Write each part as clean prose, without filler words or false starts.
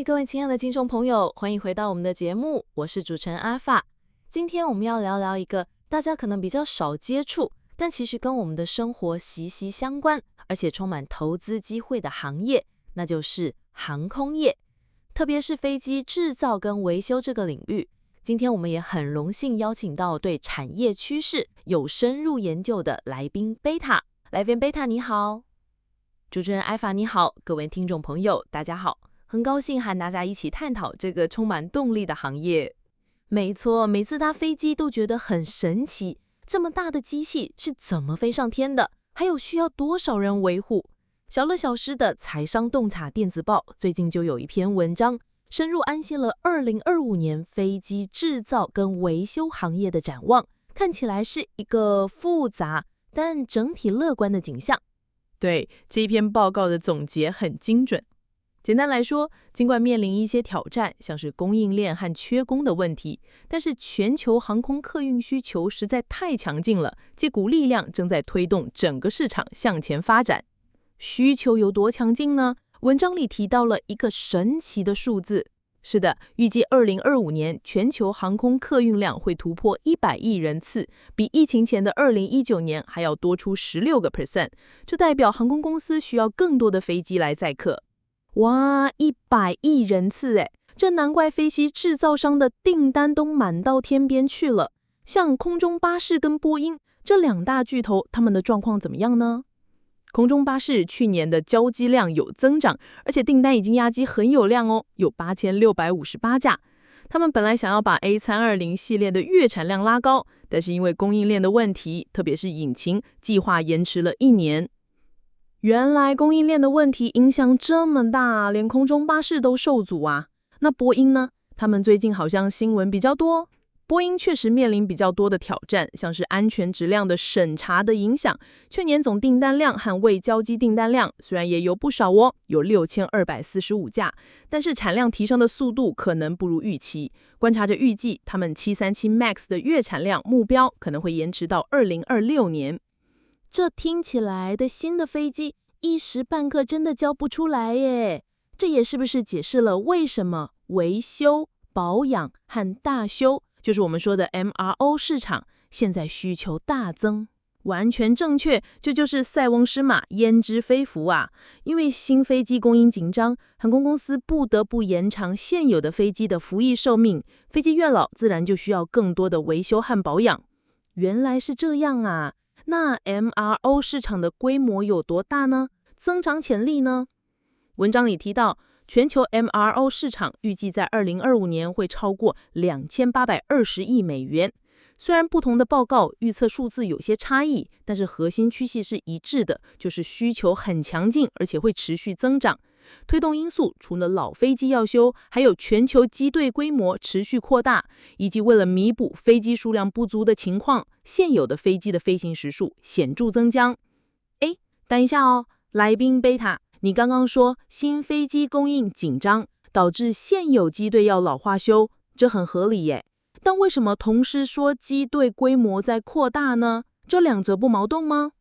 嗨，各位亲爱的听众朋友，欢迎回到我们的节目，我是主持人阿法。今天我们要聊聊一个大家可能比较少接触，但其实跟我们的生活息息相关，而且充满投资机会的行业，那就是航空业，特别是飞机制造跟维修这个领域。今天我们也很荣幸邀请到对产业趋势有深入研究的来宾贝塔。来宾贝塔你好。主持人艾法你好，各位听众朋友大家好，很高兴和大家一起探讨这个充满动力的行业。没错，每次搭飞机都觉得很神奇，这么大的机器是怎么飞上天的？还有需要多少人维护？小乐小师的财商洞察电子报最近就有一篇文章，深入安析了2025年飞机制造跟维修行业的展望，看起来是一个复杂但整体乐观的景象。对，这一篇报告的总结很精准。简单来说，尽管面临一些挑战，像是供应链和缺工的问题，但是全球航空客运需求实在太强劲了，这股力量正在推动整个市场向前发展。需求有多强劲呢？文章里提到了一个神奇的数字。是的，预计2025年全球航空客运量会突破100亿人次，比疫情前的2019年还要多出16%。这代表航空公司需要更多的飞机来载客。哇，100亿人次诶，这难怪飞机制造商的订单都满到天边去了。像空中巴士跟波音这两大巨头，他们的状况怎么样呢？空中巴士去年的交机量有增长，而且订单已经压机很有量哦，有8658架。他们本来想要把 A320 系列的月产量拉高，但是因为供应链的问题，特别是引擎，计划延迟了1年。原来供应链的问题影响这么大，连空中巴士都受阻啊。那波音呢？他们最近好像新闻比较多。波音确实面临比较多的挑战，像是安全质量的审查的影响。去年总订单量和未交机订单量虽然也有不少哦，有6245架，但是产量提升的速度可能不如预期。观察着预计，他们737 MAX 的月产量目标可能会延迟到2026年。这听起来的新的飞机一时半刻真的交不出来耶，这也是不是解释了为什么维修、保养和大修，就是我们说的 MRO 市场现在需求大增？完全正确，这就是塞翁失马焉知非福啊！因为新飞机供应紧张，航空公司不得不延长现有的飞机的服役寿命，飞机越老自然就需要更多的维修和保养。原来是这样啊！那 MRO 市场的规模有多大呢？增长潜力呢？文章里提到，全球 MRO 市场预计在2025年会超过2820亿美元。虽然不同的报告预测数字有些差异，但是核心趋势是一致的，就是需求很强劲，而且会持续增长。推动因素除了老飞机要修，还有全球机队规模持续扩大，以及为了弥补飞机数量不足的情况，现有的飞机的飞行时数显著增加。等一下哦，来宾贝塔，你刚刚说新飞机供应紧张，导致现有机队要老化修，这很合理耶。但为什么同时说机队规模在扩大呢？这两者不矛盾吗？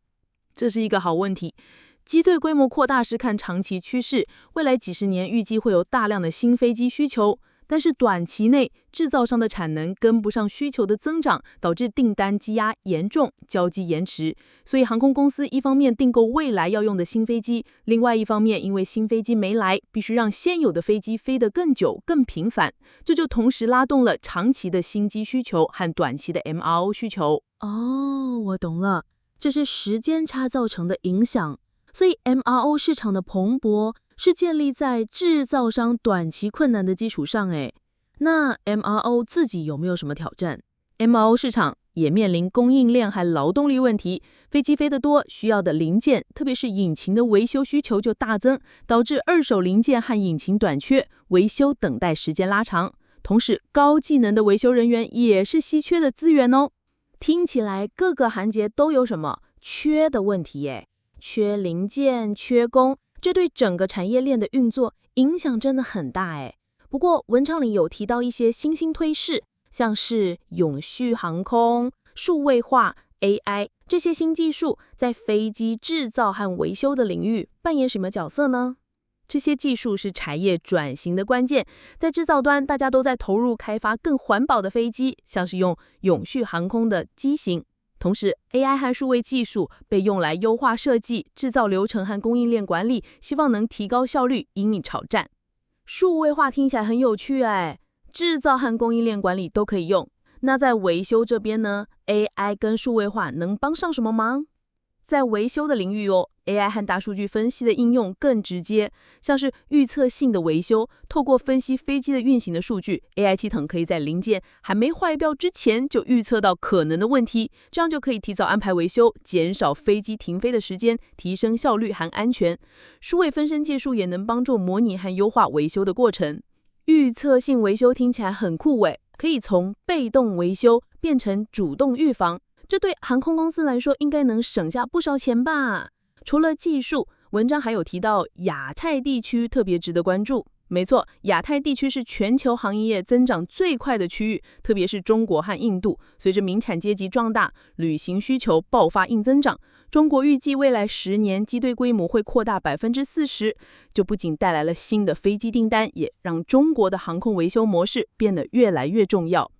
这是一个好问题。机队规模扩大是看长期趋势，未来几十年预计会有大量的新飞机需求，但是短期内制造商的产能跟不上需求的增长，导致订单积压严重，交机延迟。所以航空公司一方面订购未来要用的新飞机，另外一方面因为新飞机没来，必须让现有的飞机飞得更久更频繁，这就同时拉动了长期的新机需求和短期的 MRO 需求。我懂了，这是时间差造成的影响。所以 MRO 市场的蓬勃是建立在制造商短期困难的基础上。那 MRO 自己有没有什么挑战？ MRO 市场也面临供应链和劳动力问题，飞机飞得多，需要的零件，特别是引擎的维修需求就大增，导致二手零件和引擎短缺，维修等待时间拉长。同时高技能的维修人员也是稀缺的资源哦。听起来各个环节都有什么缺的问题耶，缺零件、缺工，这对整个产业链的运作影响真的很大。不过文章里有提到一些新兴推势，像是永续航空、数位化、AI 这些新技术在飞机制造和维修的领域扮演什么角色呢？这些技术是产业转型的关键，在制造端，大家都在投入开发更环保的飞机，像是用永续航空的机型。同时 ，AI 和数位技术被用来优化设计、制造流程和供应链管理，希望能提高效率，引领挑战。数位化听起来很有趣制造和供应链管理都可以用。那在维修这边呢 ，AI 跟数位化能帮上什么忙？在维修的领域AI 和大数据分析的应用更直接，像是预测性的维修，透过分析飞机的运行的数据 ，AI 系统可以在零件还没坏掉之前就预测到可能的问题，这样就可以提早安排维修，减少飞机停飞的时间，提升效率和安全。数位分身技术也能帮助模拟和优化维修的过程。预测性维修听起来很酷可以从被动维修变成主动预防。这对航空公司来说应该能省下不少钱吧？除了技术，文章还有提到亚太地区特别值得关注。没错，亚太地区是全球航业增长最快的区域，特别是中国和印度。随着民产阶级壮大，旅行需求爆发硬增长。中国预计未来10年机队规模会扩大40%，就不仅带来了新的飞机订单，也让中国的航空维修模式变得越来越重要。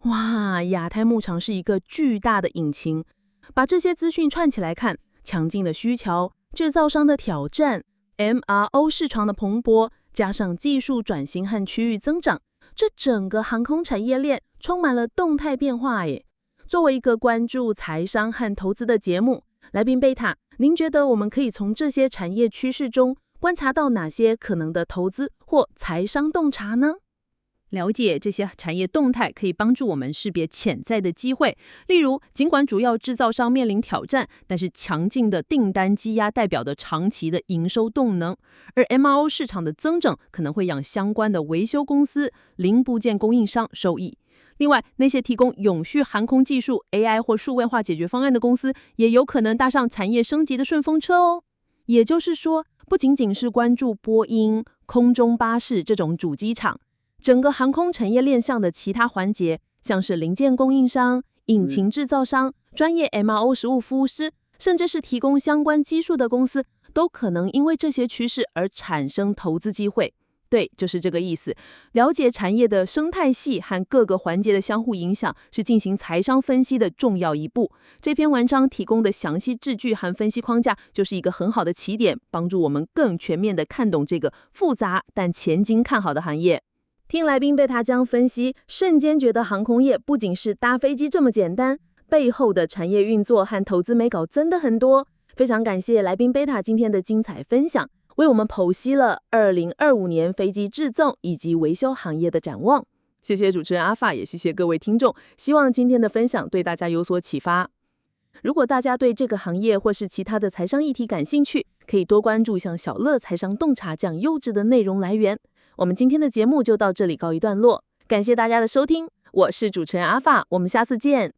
哇，亚太牧场是一个巨大的引擎。把这些资讯串起来看，强劲的需求、制造商的挑战、MRO 市场的蓬勃，加上技术转型和区域增长，这整个航空产业链充满了动态变化耶。作为一个关注财商和投资的节目，来宾贝塔，您觉得我们可以从这些产业趋势中观察到哪些可能的投资或财商洞察呢？了解这些产业动态可以帮助我们识别潜在的机会，例如尽管主要制造商面临挑战，但是强劲的订单积压代表的长期的营收动能，而 MRO 市场的增长可能会让相关的维修公司、零部件供应商受益。另外，那些提供永续航空技术、AI 或数位化解决方案的公司，也有可能搭上产业升级的顺风车哦。也就是说，不仅仅是关注波音、空中巴士这种主机厂，整个航空产业链上的其他环节，像是零件供应商、引擎制造商、专业 MRO 实务服务师，甚至是提供相关技术的公司，都可能因为这些趋势而产生投资机会。对，就是这个意思。了解产业的生态系和各个环节的相互影响，是进行财商分析的重要一步。这篇文章提供的详细字句和分析框架，就是一个很好的起点，帮助我们更全面地看懂这个复杂但前景看好的行业。听来宾贝塔将分析，瞬间觉得航空业不仅是搭飞机这么简单，背后的产业运作和投资美稿真的很多。非常感谢来宾贝塔今天的精彩分享，为我们剖析了2025年飞机制造以及维修行业的展望。谢谢主持人阿法，也谢谢各位听众，希望今天的分享对大家有所启发。如果大家对这个行业或是其他的财商议题感兴趣，可以多关注像小乐财商洞察这样优质的内容来源。我们今天的节目就到这里告一段落，感谢大家的收听，我是主持人阿法，我们下次见。